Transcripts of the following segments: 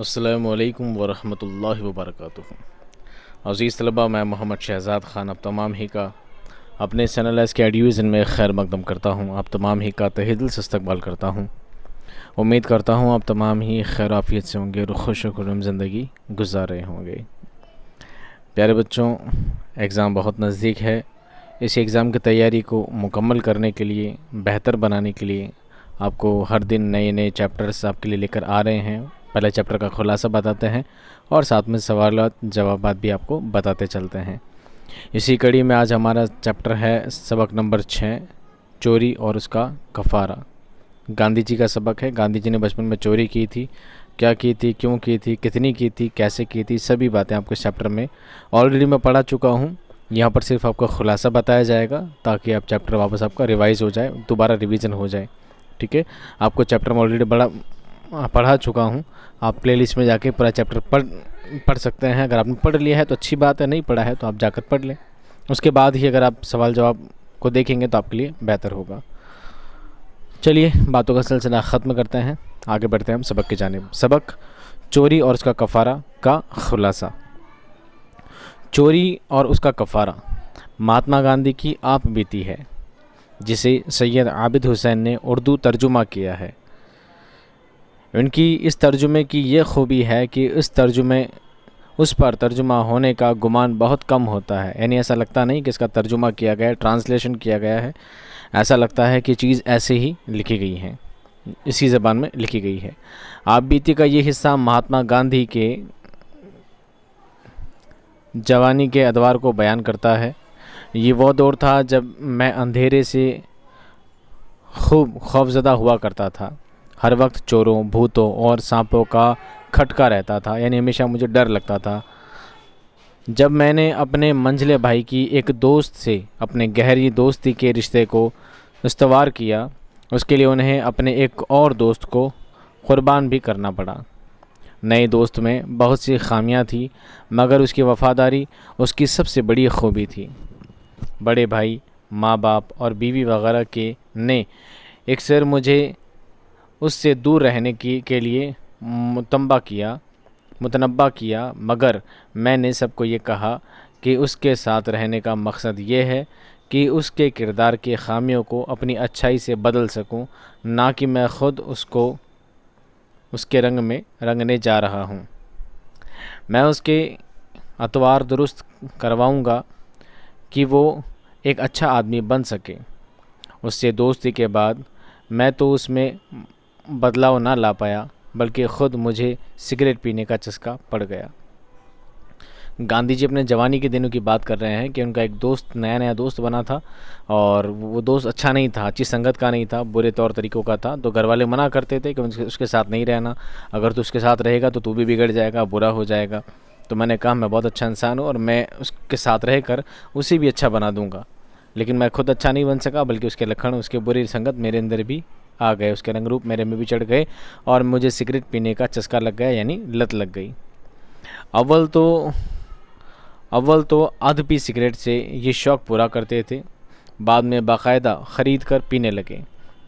अस्सलामुअलैकुम वरहमतुल्लाहि वबरकातुहू। अज़ीज़ तलबा, मैं मोहम्मद शहज़ाद ख़ान आप तमाम ही का अपने चैनल एस के एडिविज़न में खैर मकदम करता हूँ। आप तमाम ही का तहे दिल से इस्तकबाल करता हूँ। उम्मीद करता हूँ आप तमाम ही खैर आफियत से होंगे और खुश खुर्रम ज़िंदगी गुजार रहे होंगे। प्यारे बच्चों, एग्ज़ाम बहुत नज़दीक है। इस एग्ज़ाम की तैयारी को मुकम्मल करने के लिए, बेहतर बनाने के लिए आपको हर दिन नए नए चैप्टर्स आपके लिए लेकर आ रहे हैं। पहले चैप्टर का खुलासा बताते हैं और साथ में सवालात जवाबात भी आपको बताते चलते हैं। इसी कड़ी में आज हमारा चैप्टर है सबक नंबर 6, चोरी और उसका कफ़ारा। गांधी जी का सबक है। गांधी जी ने बचपन में चोरी की थी, क्या की थी, क्यों की थी, कितनी की थी, कैसे की थी, सभी बातें आपको इस चैप्टर में ऑलरेडी मैं पढ़ा चुका हूँ। यहाँ पर सिर्फ आपको खुलासा बताया जाएगा ताकि आप चैप्टर वापस आपका रिवाइज़ हो जाए, दोबारा रिवीजन हो जाए। ठीक है, आपको चैप्टर में ऑलरेडी पढ़ा चुका हूँ। आप प्लेलिस्ट में जाके पूरा चैप्टर पढ़ सकते हैं। अगर आपने पढ़ लिया है तो अच्छी बात है, नहीं पढ़ा है तो आप जाकर पढ़ लें। उसके बाद ही अगर आप सवाल जवाब को देखेंगे तो आपके लिए बेहतर होगा। चलिए बातों का सिलसिला ख़त्म करते हैं, आगे बढ़ते हैं हम सबक की जानिब। सबक चोरी और उसका कफ़ारा का खुलासा। चोरी और उसका कफ़ारा महात्मा गांधी की आप बीती है, जिसे सैयद आबिद हुसैन ने उर्दू तर्जुमा किया है। उनकी इस तर्जुमे की ये खूबी है कि इस तर्जुमे उस पर तर्जुमा होने का गुमान बहुत कम होता है। यानी ऐसा लगता नहीं कि इसका तर्जुमा किया गया है, ट्रांसलेशन किया गया है। ऐसा लगता है कि चीज़ ऐसे ही लिखी गई है, इसी ज़बान में लिखी गई है। आप बीती का ये हिस्सा महात्मा गांधी के जवानी के अदवार को बयान करता है। ये वो दौर था जब मैं अंधेरे से खूब खौफज़दा हुआ करता था। हर वक्त चोरों, भूतों और सांपों का खटका रहता था, यानी हमेशा मुझे डर लगता था। जब मैंने अपने मंझले भाई की एक दोस्त से अपने गहरी दोस्ती के रिश्ते को इस्तवार किया, उसके लिए उन्हें अपने एक और दोस्त को क़ुर्बान भी करना पड़ा। नए दोस्त में बहुत सी खामियां थी, मगर उसकी वफ़ादारी उसकी सबसे बड़ी खूबी थी। बड़े भाई, माँ बाप और बीवी वगैरह के ने अक्सर मुझे उससे दूर रहने के लिए मुतनब्बा किया, मगर मैंने सबको ये कहा कि उसके साथ रहने का मकसद ये है कि उसके किरदार की खामियों को अपनी अच्छाई से बदल सकूं, ना कि मैं ख़ुद उसको उसके रंग में रंगने जा रहा हूं। मैं उसके अतवार दुरुस्त करवाऊंगा कि वो एक अच्छा आदमी बन सके। उससे दोस्ती के बाद मैं तो उसमें बदलाव ना ला पाया, बल्कि ख़ुद मुझे सिगरेट पीने का चस्का पड़ गया। गांधी जी अपने जवानी के दिनों की बात कर रहे हैं कि उनका एक दोस्त, नया नया दोस्त बना था और वो दोस्त अच्छा नहीं था, अच्छी संगत का नहीं था, बुरे तौर तरीक़ों का था। तो घर वाले मना करते थे कि उसके साथ नहीं रहना, अगर तू उसके साथ रहेगा तो तू भी बिगड़ जाएगा, बुरा हो जाएगा। तो मैंने कहा मैं बहुत अच्छा इंसान हूँ और मैं उसके साथ रहकर उसे भी अच्छा बना दूँगा। लेकिन मैं खुद अच्छा नहीं बन सका, बल्कि उसके लक्षण, उसके बुरी संगत मेरे अंदर भी आ गए, उसके रंग रूप मेरे में भी चढ़ गए और मुझे सिगरेट पीने का चस्का लग गया, यानी लत लग गई। अव्वल तो आध पी सिगरेट से ये शौक़ पूरा करते थे, बाद में बाकायदा ख़रीद कर पीने लगे।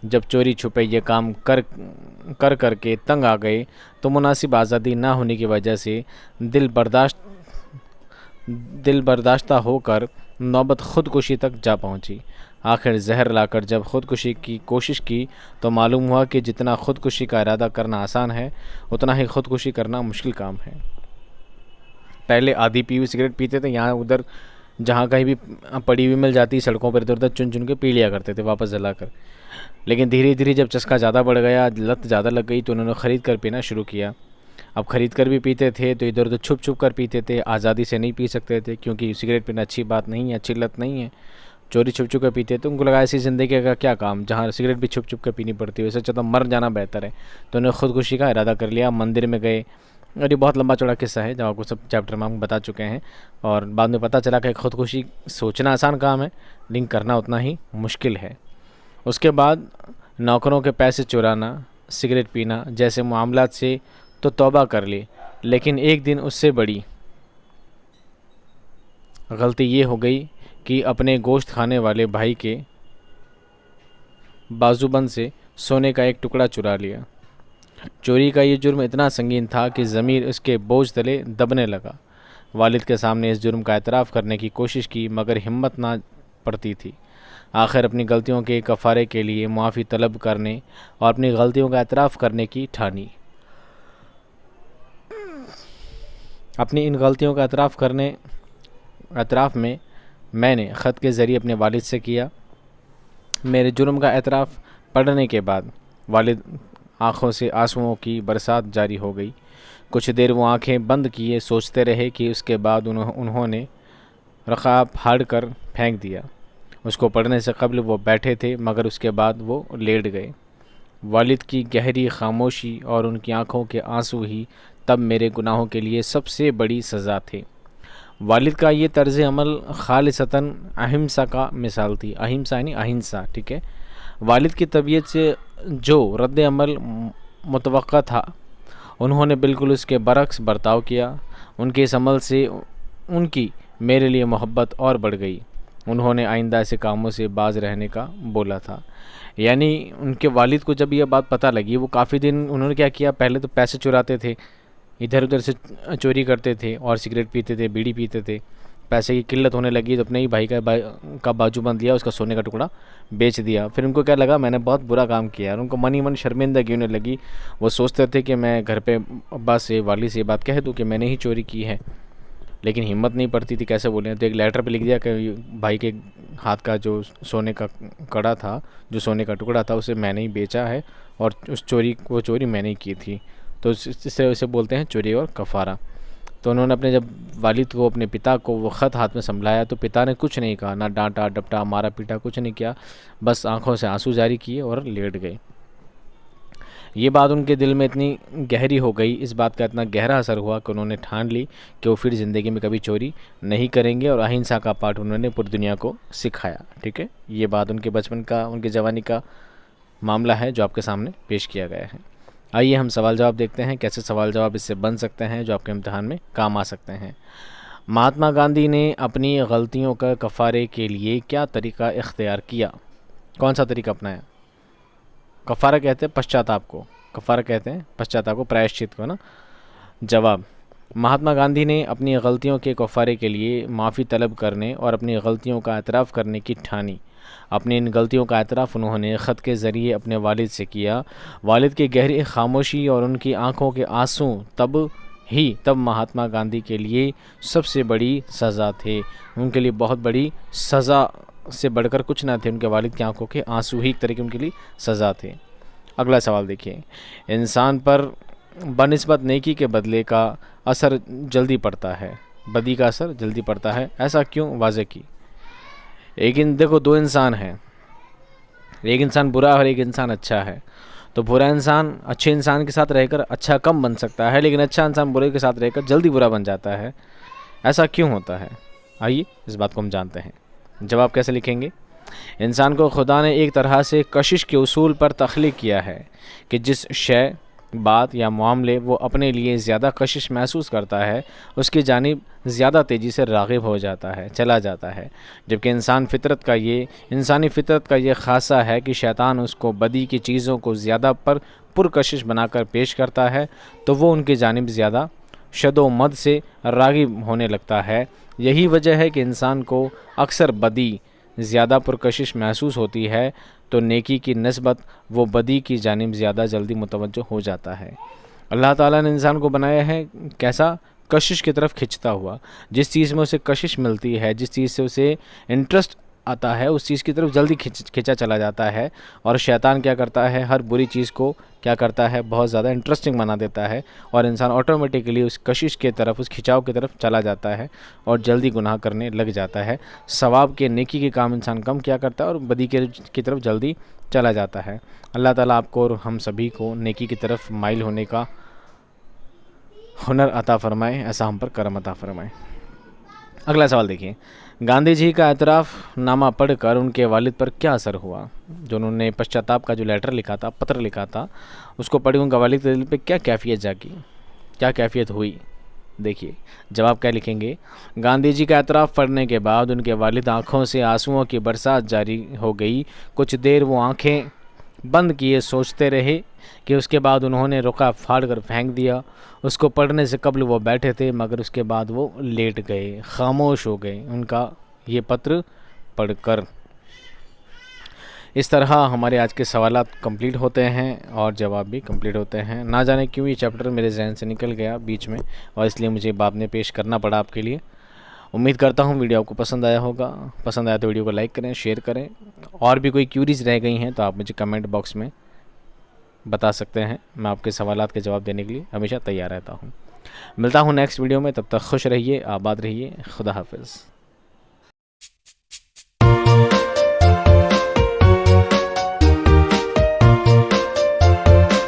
जब चोरी छुपे ये काम कर के तंग आ गए तो मुनासिब आज़ादी ना होने की वजह से दिल बर्दाश्ता होकर नौबत ख़ुदकुशी तक जा पहुंची। आखिर जहर लाकर जब ख़ुदकुशी की कोशिश की तो मालूम हुआ कि जितना ख़ुदकुशी का इरादा करना आसान है, उतना ही ख़ुदकुशी करना मुश्किल काम है। पहले आधी पी हुई सिगरेट पीते थे, यहाँ उधर जहाँ कहीं भी पड़ी हुई मिल जाती, सड़कों पर इधर उधर चुन चुन के पी लिया करते थे वापस जलाकर। लेकिन धीरे धीरे जब चस्का ज़्यादा बढ़ गया, लत ज़्यादा लग गई, तो उन्होंने ख़रीद कर पीना शुरू किया। अब ख़रीद कर भी पीते थे तो इधर उधर छुप छुप कर पीते थे, आज़ादी से नहीं पी सकते थे, क्योंकि सिगरेट पीना अच्छी बात नहीं है, अच्छी लत नहीं है। चोरी छुप छुप कर पीते थे। उनको लगा ऐसी ज़िंदगी का क्या काम जहाँ सिगरेट भी छुप छुप कर पीनी पड़ती है, इससे अच्छा तो मर जाना बेहतर है। तो उन्होंने ख़ुदकुशी का इरादा कर लिया, मंदिर में गए। और ये बहुत लंबा चौड़ा किस्सा है, जब आपको सब चैप्टर में हम बता चुके हैं। और बाद में पता चला कि ख़ुदकुशी सोचना आसान काम है, लेकिन करना उतना ही मुश्किल है। उसके बाद नौकरों के पैसे चुराना, सिगरेट पीना जैसे मामलात से तो तौबा कर ली, लेकिन एक दिन उससे बड़ी गलती ये हो गई कि अपने गोश्त खाने वाले भाई के बाजूबंद से सोने का एक टुकड़ा चुरा लिया। चोरी का ये जुर्म इतना संगीन था कि ज़मीर उसके बोझ तले दबने लगा। वालिद के सामने इस जुर्म का एतराफ़ करने की कोशिश की, मगर हिम्मत ना पड़ती थी। आखिर अपनी गलतियों के कफ़ारे के लिए मुआफ़ी तलब करने और अपनी गलतियों का एतराफ़ करने की ठानी। अपनी इन गलतियों का एतराफ़ में मैंने ख़त के ज़रिए अपने वालिद से किया। मेरे जुर्म का एतराफ़ पढ़ने के बाद वालिद आँखों से आंसुओं की बरसात जारी हो गई। कुछ देर वो आंखें बंद किए सोचते रहे कि उसके बाद उन्होंने रकाब फाड़ कर फेंक दिया। उसको पढ़ने से कबल वो बैठे थे, मगर उसके बाद वो लेट गए। वालिद की गहरी खामोशी और उनकी आंखों के आंसू ही तब मेरे गुनाहों के लिए सबसे बड़ी सज़ा थे। वालिद का ये तर्ज़ अमल खालिसतन अहिंसा का मिसाल थी। अहिंसा यानी अहिंसा, ठीक है। वालिद की तबीयत से जो रद्द अमल मुतवक्का था, उन्होंने बिल्कुल उसके बरक्स बर्ताव किया। उनके इस अमल से उनकी मेरे लिए मोहब्बत और बढ़ गई। उन्होंने आइंदा ऐसे कामों से बाज रहने का बोला था। यानी उनके वालिद को जब यह बात पता लगी, वो काफ़ी दिन उन्होंने क्या किया, पहले तो पैसे चुराते थे, इधर उधर से चोरी करते थे और सिगरेट पीते थे, बीड़ी पीते थे। पैसे की किल्लत होने लगी तो अपने ही भाई का बाजू बंद लिया, उसका सोने का टुकड़ा बेच दिया। फिर उनको क्या लगा, मैंने बहुत बुरा काम किया, और उनको मन ही मन शर्मिंदगी होने लगी। वो सोचते थे कि मैं घर पे अब्बा से, वाली से बात कह दूँ कि मैंने ही चोरी की है, लेकिन हिम्मत नहीं पड़ती थी कैसे बोलें। तो एक लेटर पे लिख दिया कि भाई के हाथ का जो सोने का कड़ा था, जो सोने का टुकड़ा था, उसे मैंने ही बेचा है और वो चोरी मैंने ही की थी। तो इससे उसे बोलते हैं चोरी और कफ़ारा। तो उन्होंने अपने जब वालिद को, अपने पिता को वो ख़त हाथ में संभलाया, तो पिता ने कुछ नहीं कहा, ना डांटा डपटा मारा पीटा, कुछ नहीं किया, बस आंखों से आंसू जारी किए और लेट गए। ये बात उनके दिल में इतनी गहरी हो गई, इस बात का इतना गहरा असर हुआ कि उन्होंने ठान ली कि वो फिर ज़िंदगी में कभी चोरी नहीं करेंगे, और अहिंसा का पाठ उन्होंने पूरी दुनिया को सिखाया। ठीक है, ये बात उनके बचपन का, उनकी जवानी का मामला है जो आपके सामने पेश किया गया है। आइए हम सवाल जवाब देखते हैं, कैसे सवाल जवाब इससे बन सकते हैं जो आपके इम्तिहान में काम आ सकते हैं। महात्मा गांधी ने अपनी गलतियों का कफ़ारे के लिए क्या तरीका इख्तियार किया? कौन सा तरीका अपनाया? कफ़ारा कहते हैं पश्चाताप को, कफ़ारा कहते हैं पश्चाताप को, प्रायश्चित को ना। जवाब, महात्मा गांधी ने अपनी गलतियों के कफ़ारे के लिए माफ़ी तलब करने और अपनी गलतियों का एतराफ़ करने की ठानी। अपनी इन गलतियों का एतराफ़ उन्होंने ख़त के ज़रिए अपने वालिद से किया। वालिद की गहरी खामोशी और उनकी आँखों के आंसू तब महात्मा गांधी के लिए सबसे बड़ी सज़ा थे। उनके लिए बहुत बड़ी सज़ा से बढ़कर कुछ ना थे। उनके वालिद की आंखों के आंसू ही एक तरीके उनके लिए सज़ा थे। अगला सवाल देखिए, इंसान पर बनिस्बत नेकी के बदले का असर जल्दी पड़ता है, बदी का असर जल्दी पड़ता है, ऐसा क्यों? वाज़े की। देखो, दो इंसान हैं, एक इंसान बुरा और एक इंसान अच्छा है। तो बुरा इंसान अच्छे इंसान के साथ रहकर अच्छा कम बन सकता है, लेकिन अच्छा इंसान बुरे के साथ रहकर जल्दी बुरा बन जाता है। ऐसा क्यों होता है? आइए इस बात को हम जानते हैं। जवाब कैसे लिखेंगे? इंसान को खुदा ने एक तरह से कशिश के उसूल पर तख्लीक किया है कि जिस शय, बात या मामले वो अपने लिए ज़्यादा कशिश महसूस करता है, उसकी जानिब ज़्यादा तेज़ी से राग़िब हो जाता है, चला जाता है। जबकि इंसानी फ़ितरत का ये ख़ासा है कि शैतान उसको बदी की चीज़ों को ज़्यादा पुरकशिश बनाकर पेश करता है, तो वो उनकी जानिब ज़्यादा शदोमद से राग़िब होने लगता है। यही वजह है कि इंसान को अक्सर बदी ज़्यादा पुरकशिश महसूस होती है, तो नेकी की निस्बत वो बदी की जानिब ज़्यादा जल्दी मुतवज्जो हो जाता है। अल्लाह ताला ने इंसान को बनाया है कैसा? कशिश की तरफ खिंचता हुआ। जिस चीज़ में उसे कशिश मिलती है, जिस चीज़ से उसे इंटरेस्ट आता है, उस चीज़ की तरफ जल्दी खिंचा चला जाता है। और शैतान क्या करता है? हर बुरी चीज़ को क्या करता है? बहुत ज़्यादा इंटरेस्टिंग बना देता है, और इंसान ऑटोमेटिकली उस कशिश के तरफ, उस खिंचाव की तरफ चला जाता है और जल्दी गुनाह करने लग जाता है। सवाब के, नेकी के काम इंसान कम क्या करता है और बदी की तरफ जल्दी चला जाता है। अल्लाह ताला आपको और हम सभी को नेकी की तरफ माइल होने का हुनर अता फ़रमाए, ऐसा हम पर करम अता फ़रमाए। अगला सवाल देखिए, गांधी जी का एतराफ़ नामा पढ़कर उनके वालिद पर क्या असर हुआ? जो उन्होंने पश्चाताप का जो लेटर लिखा था, पत्र लिखा था, उसको पढ़ उनका वालिद के दिल पे क्या कैफियत जागी, क्या कैफियत हुई? देखिए जवाब क्या लिखेंगे। गांधी जी का एतराफ़ पढ़ने के बाद उनके वालिद आँखों से आंसुओं की बरसात जारी हो गई। कुछ देर वो आँखें बंद किए, सोचते रहे कि उसके बाद उन्होंने रुका फाड़ कर फेंक दिया। उसको पढ़ने से कबल वो बैठे थे, मगर उसके बाद वो लेट गए, खामोश हो गए उनका ये पत्र पढ़कर। इस तरह हमारे आज के सवालात कंप्लीट होते हैं और जवाब भी कंप्लीट होते हैं। ना जाने क्यों ये चैप्टर मेरे जहन से निकल गया बीच में, और इसलिए मुझे बाद में पेश करना पड़ा आपके लिए। उम्मीद करता हूँ वीडियो आपको पसंद आया होगा। पसंद आया तो वीडियो को लाइक करें, शेयर करें। और भी कोई क्यूरीज रह गई हैं तो आप मुझे कमेंट बॉक्स में बता सकते हैं। मैं आपके सवालात के जवाब देने के लिए हमेशा तैयार रहता हूँ। मिलता हूँ नेक्स्ट वीडियो में, तब तक खुश रहिए, आबाद रहिए। खुदा हाफिज़।